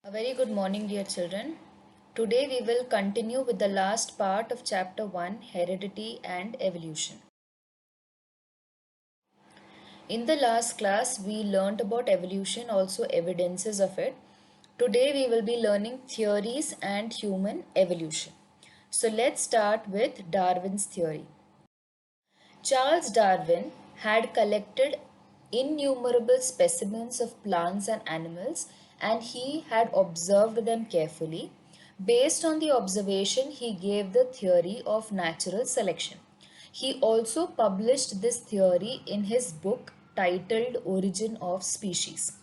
A very good morning, dear children. Today we will continue with the last part of chapter 1, Heredity and Evolution. In the last class, we learnt about evolution, also evidences of it. Today we will be learning theories and human evolution. So let's start with Darwin's theory. Charles Darwin had collected innumerable specimens of plants and animals, and he had observed them carefully. Based on the observation, he gave the theory of natural selection. He also published this theory in his book titled Origin of Species.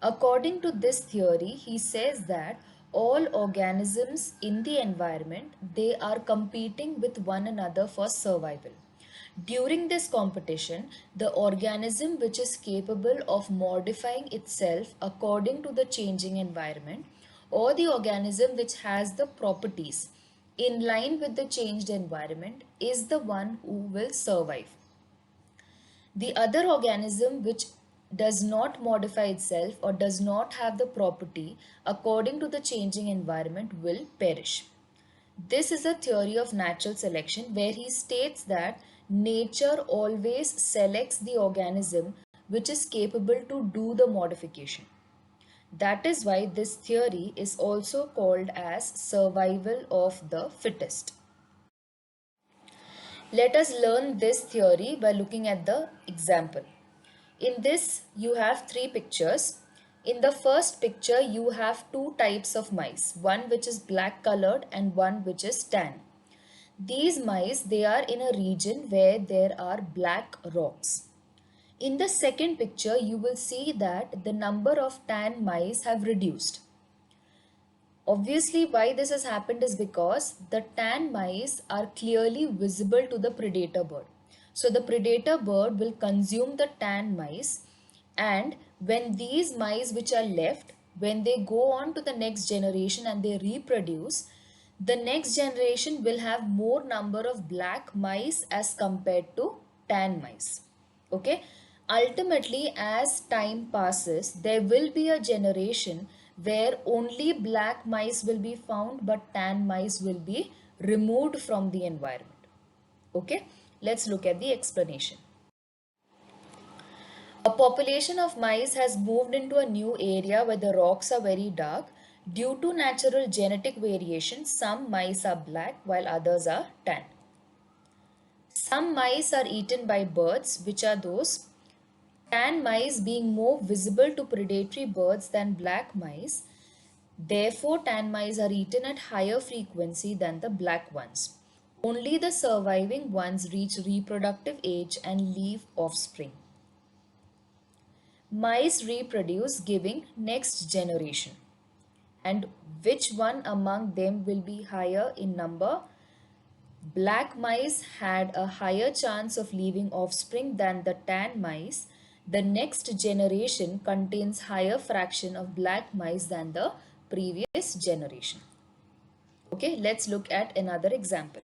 According to this theory, he says that all organisms in the environment, they are competing with one another for survival. During this competition, the organism which is capable of modifying itself according to the changing environment, or the organism which has the properties in line with the changed environment, is the one who will survive. The other organism which does not modify itself or does not have the property according to the changing environment will perish. This is a theory of natural selection where he states that nature always selects the organism which is capable to do the modification. That is why this theory is also called as survival of the fittest. Let us learn this theory by looking at the example. In this, you have three pictures. In the first picture, you have two types of mice, one which is black colored and one which is tan. These mice, they are in a region where there are black rocks. In the second picture, you will see that the number of tan mice have reduced. Obviously, why this has happened is because the tan mice are clearly visible to the predator bird. So the predator bird will consume the tan mice, and when these mice which are left, when they go on to the next generation and they reproduce, the next generation will have more number of black mice as compared to tan mice. Okay, ultimately as time passes there will be a generation where only black mice will be found but tan mice will be removed from the environment. Okay, let's look at the explanation. A population of mice has moved into a new area where the rocks are very dark. Due to natural genetic variation, some mice are black while others are tan. Some mice are eaten by birds, which are those tan mice being more visible to predatory birds than black mice. Therefore, tan mice are eaten at higher frequency than the black ones. Only the surviving ones reach reproductive age and leave offspring. Mice reproduce, giving next generation. And which one among them will be higher in number? Black mice had a higher chance of leaving offspring than the tan mice. The next generation contains higher fraction of black mice than the previous generation. Okay, let's look at another example.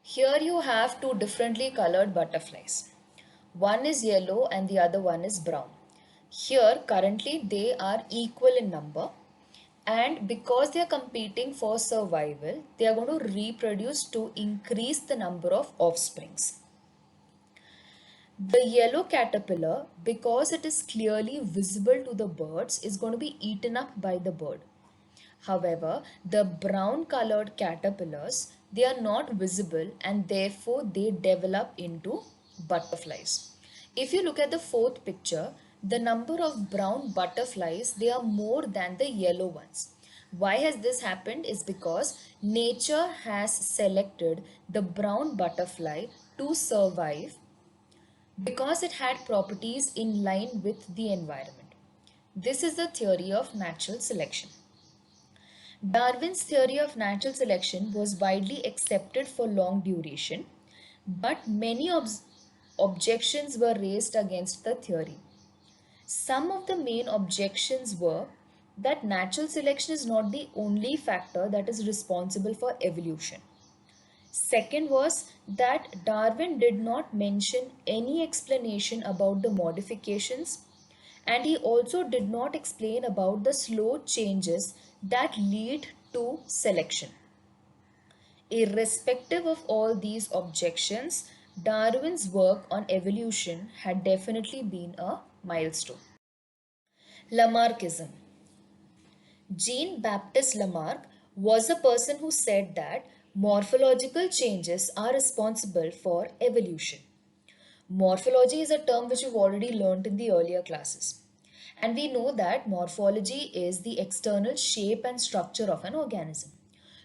Here you have two differently colored butterflies. One is yellow and the other one is brown. Here currently they are equal in number, and because they are competing for survival, they are going to reproduce to increase the number of offsprings. The yellow caterpillar, because it is clearly visible to the birds, is going to be eaten up by the bird. However, the brown colored caterpillars, they are not visible and therefore they develop into butterflies. If you look at the fourth picture, the number of brown butterflies, they are more than the yellow ones. Why has this happened is because nature has selected the brown butterfly to survive because it had properties in line with the environment. This is the theory of natural selection. Darwin's theory of natural selection was widely accepted for long duration, but many objections were raised against the theory. Some of the main objections were that natural selection is not the only factor that is responsible for evolution. Second was that Darwin did not mention any explanation about the modifications, And he also did not explain about the slow changes that lead to selection. Irrespective of all these objections, Darwin's work on evolution had definitely been a milestone. Lamarckism. Jean-Baptiste Lamarck was a person who said that morphological changes are responsible for evolution. Morphology is a term which we've already learnt in the earlier classes. And we know that morphology is the external shape and structure of an organism.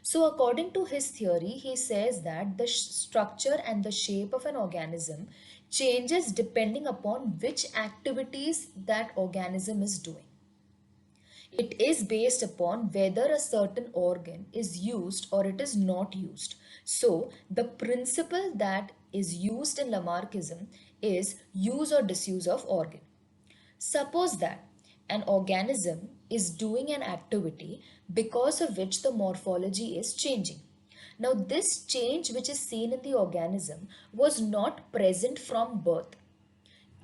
So, according to his theory, he says that the structure and the shape of an organism changes depending upon which activities that organism is doing. It is based upon whether a certain organ is used or it is not used. So, the principle that is used in Lamarckism is use or disuse of organ. Suppose that an organism is doing an activity because of which the morphology is changing. Now, this change which is seen in the organism was not present from birth.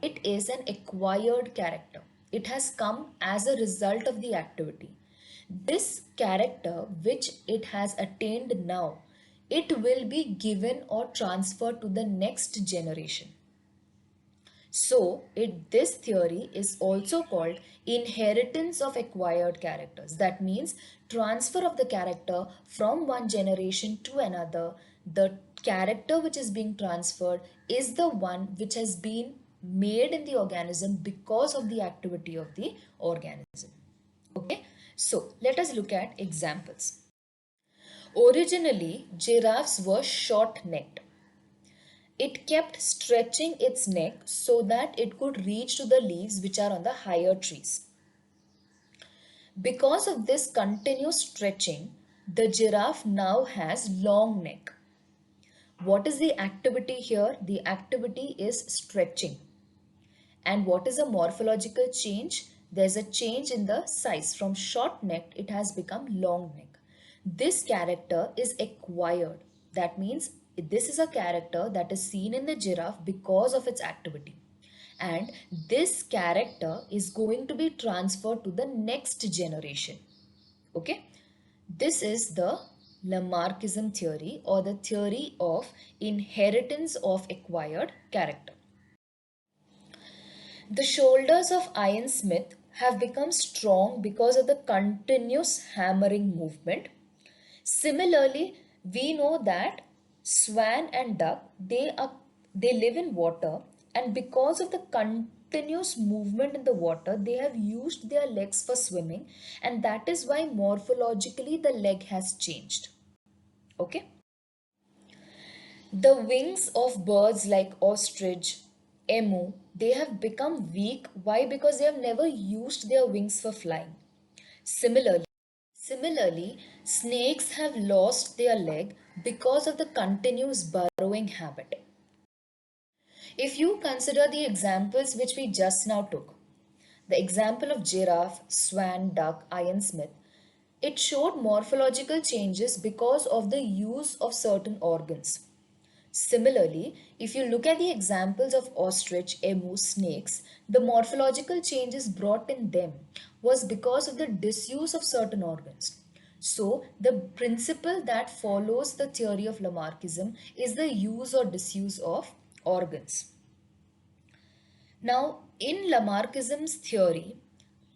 It is an acquired character. It has come as a result of the activity. This character which it has attained now, it will be given or transferred to the next generation. So, this theory is also called inheritance of acquired characters. That means transfer of the character from one generation to another. The character which is being transferred is the one which has been made in the organism because of the activity of the organism. Okay, so let us look at examples. Originally, giraffes were short-necked. It kept stretching its neck so that it could reach to the leaves which are on the higher trees. Because of this continuous stretching, the giraffe now has long neck. What is the activity here? The activity is stretching. And what is a morphological change? There's a change in the size. From short neck, it has become long neck. This character is acquired. That means this is a character that is seen in the giraffe because of its activity. And this character is going to be transferred to the next generation. Okay. This is the Lamarckism theory or the theory of inheritance of acquired character. The shoulders of Ian Smith have become strong because of the continuous hammering movement. Similarly, we know that swan and duck, they live in water, and because of the continuous movement in the water, they have used their legs for swimming, and that is why morphologically the leg has changed. Okay. The wings of birds like ostrich, emu, they have become weak. Why? Because they have never used their wings for flying. Similarly, snakes have lost their leg because of the continuous burrowing habit. If you consider the examples which we just now took, the example of giraffe, swan, duck, Ian Smith, it showed morphological changes because of the use of certain organs. Similarly, if you look at the examples of ostrich, emu, snakes, the morphological changes brought in them was because of the disuse of certain organs. So, the principle that follows the theory of Lamarckism is the use or disuse of organs. Now, in Lamarckism's theory,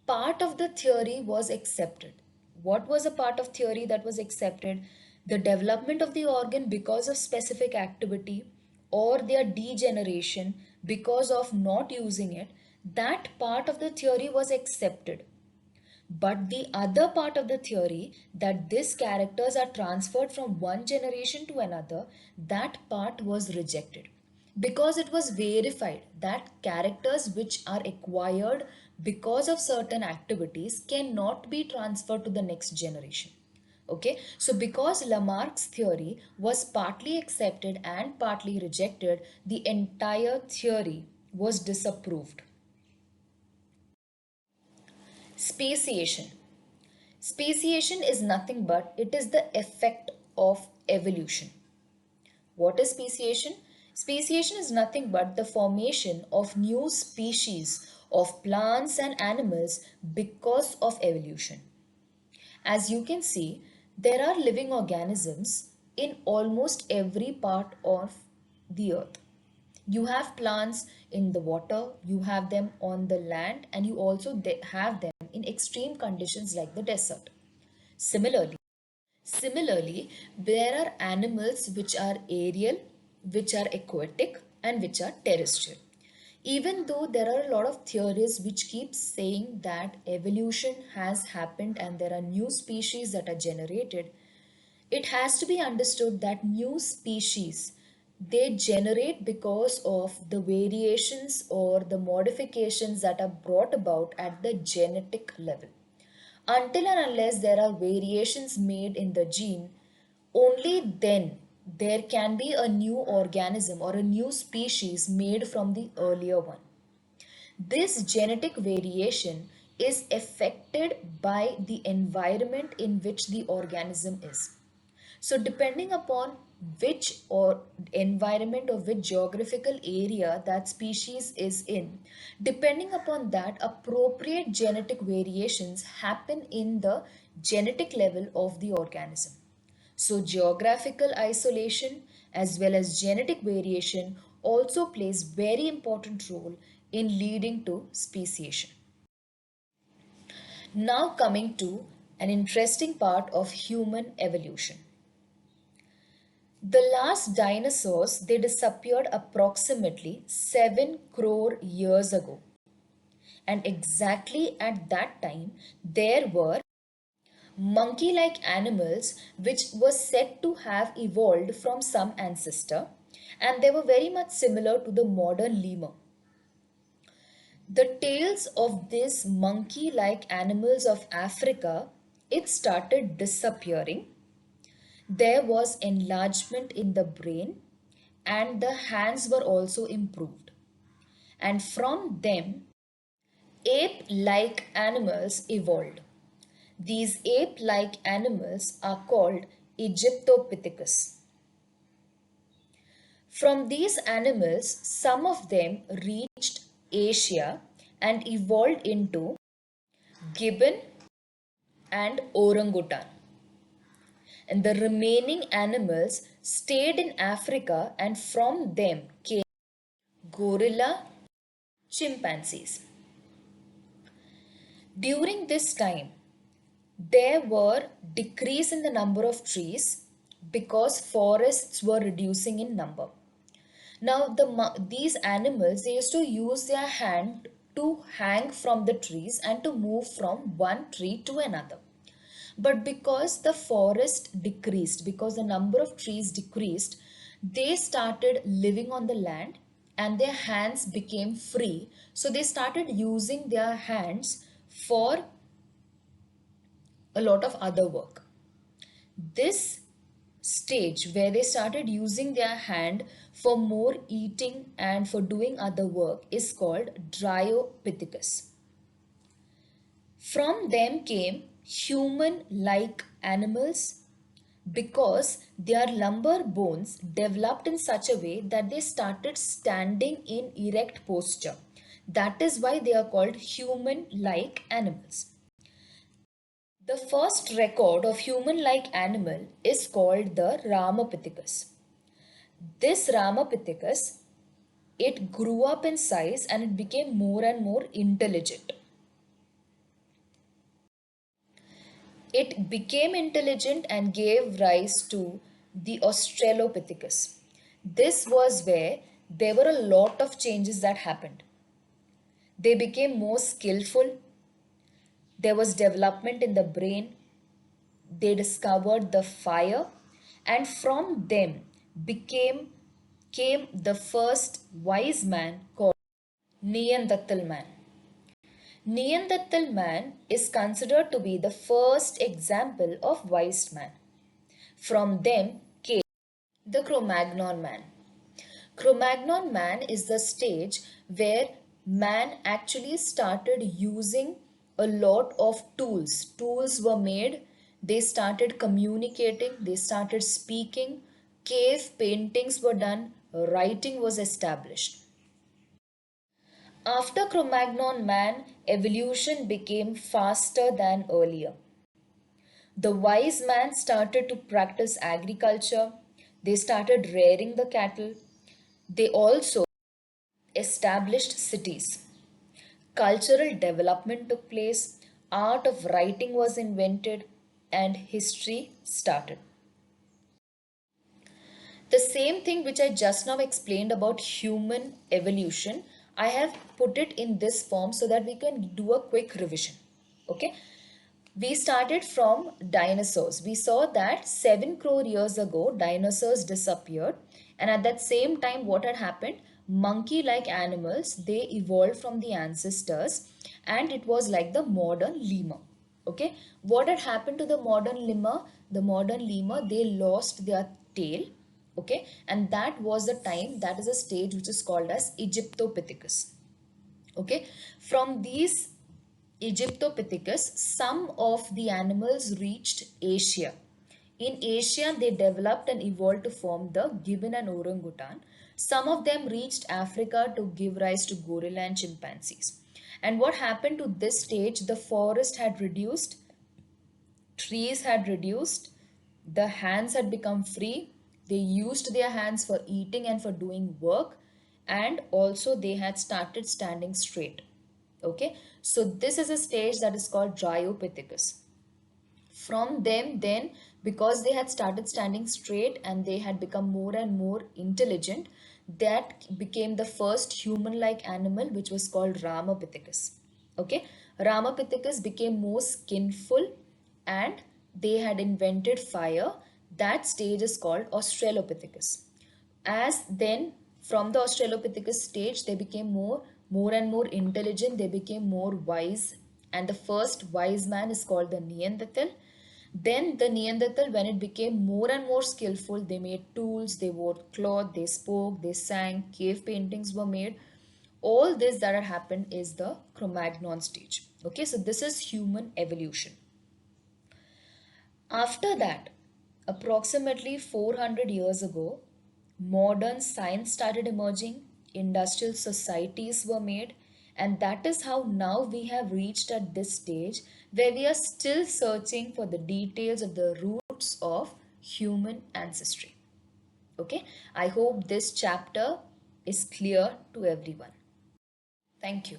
part of the theory was accepted. What was a part of theory that was accepted? The development of the organ because of specific activity or their degeneration because of not using it, that part of the theory was accepted. But the other part of the theory, that these characters are transferred from one generation to another, that part was rejected because it was verified that characters which are acquired because of certain activities cannot be transferred to the next generation. Okay, so because Lamarck's theory was partly accepted and partly rejected, the entire theory was disapproved. Speciation. Speciation is nothing but it is the effect of evolution. What is speciation? Speciation is nothing but the formation of new species of plants and animals because of evolution. As you can see, there are living organisms in almost every part of the earth. You have plants in the water, you have them on the land, and you also have them in extreme conditions like the desert. Similarly, Similarly, there are animals which are aerial, which are aquatic, and which are terrestrial. Even though there are a lot of theories which keep saying that evolution has happened and there are new species that are generated, it has to be understood that new species, they generate because of the variations or the modifications that are brought about at the genetic level. Until and unless there are variations made in the gene, only then there can be a new organism or a new species made from the earlier one. This genetic variation is affected by the environment in which the organism is. So, depending upon which or environment or which geographical area that species is in, depending upon that, appropriate genetic variations happen in the genetic level of the organism. So, geographical isolation as well as genetic variation also plays very important role in leading to speciation. Now coming to an interesting part of human evolution. The last dinosaurs, they disappeared approximately 7 crore years ago. And exactly at that time, there were monkey-like animals which were said to have evolved from some ancestor, and they were very much similar to the modern lemur. The tails of these monkey-like animals of Africa, it started disappearing. There was enlargement in the brain and the hands were also improved. And from them, ape like animals evolved. These ape like animals are called Egyptopithecus. From these animals, some of them reached Asia and evolved into gibbon and orangutan. And the remaining animals stayed in Africa, and from them came gorilla, chimpanzees. During this time, there were decrease in the number of trees because forests were reducing in number. Now these animals, they used to use their hand to hang from the trees and to move from one tree to another. But because the forest decreased, because the number of trees decreased, they started living on the land and their hands became free. So they started using their hands for a lot of other work. This stage where they started using their hand for more eating and for doing other work is called Dryopithecus. From them came human-like animals because their lumbar bones developed in such a way that they started standing in erect posture. That is why they are called human-like animals. The first record of human-like animal is called the Ramapithecus. This Ramapithecus, it grew up in size and it became more and more intelligent. It became intelligent and gave rise to the Australopithecus. This was where there were a lot of changes that happened. They became more skillful. There was development in the brain. They discovered the fire, and from them became came the first wise man called Neanderthal man. Neanderthal man is considered to be the first example of wise man. From them came the Cro-Magnon man. Cro-Magnon man is the stage where man actually started using a lot of tools. Tools were made, they started communicating, they started speaking, cave paintings were done, writing was established. After Cro-Magnon man, evolution became faster than earlier. The wise man started to practice agriculture. They started rearing the cattle. They also established cities. Cultural development took place. Art of writing was invented and history started. The same thing which I just now explained about human evolution, I have put it in this form so that we can do a quick revision. Okay. We started from dinosaurs. We saw that 7 crore years ago, dinosaurs disappeared. And at that same time, what had happened? Monkey like animals, they evolved from the ancestors, and it was like the modern lemur. Okay. What had happened to the modern lemur? The modern lemur, they lost their tail. Okay. And that was the time, that is a stage which is called as Egyptopithecus. Okay. From these Egyptopithecus, some of the animals reached Asia. In Asia, they developed and evolved to form the gibbon and orangutan. Some of them reached Africa to give rise to gorilla and chimpanzees. And what happened to this stage? The forest had reduced, trees had reduced, the hands had become free. They used their hands for eating and for doing work, and also they had started standing straight. Okay, so this is a stage that is called Dryopithecus. From them, then, because they had started standing straight and they had become more and more intelligent, that became the first human like animal, which was called Ramapithecus. Okay, Ramapithecus became more skinful and they had invented fire. That stage is called Australopithecus. As then, from the Australopithecus stage, they became more and more intelligent, they became more wise, and the first wise man is called the Neanderthal. Then the Neanderthal, when it became more and more skillful, they made tools, they wore cloth, they spoke, they sang, cave paintings were made. All this that had happened is the Cro-Magnon stage. Okay, so this is human evolution. After that, approximately 400 years ago, modern science started emerging, industrial societies were made, and that is how now we have reached at this stage where we are still searching for the details of the roots of human ancestry. Okay, I hope this chapter is clear to everyone. Thank you.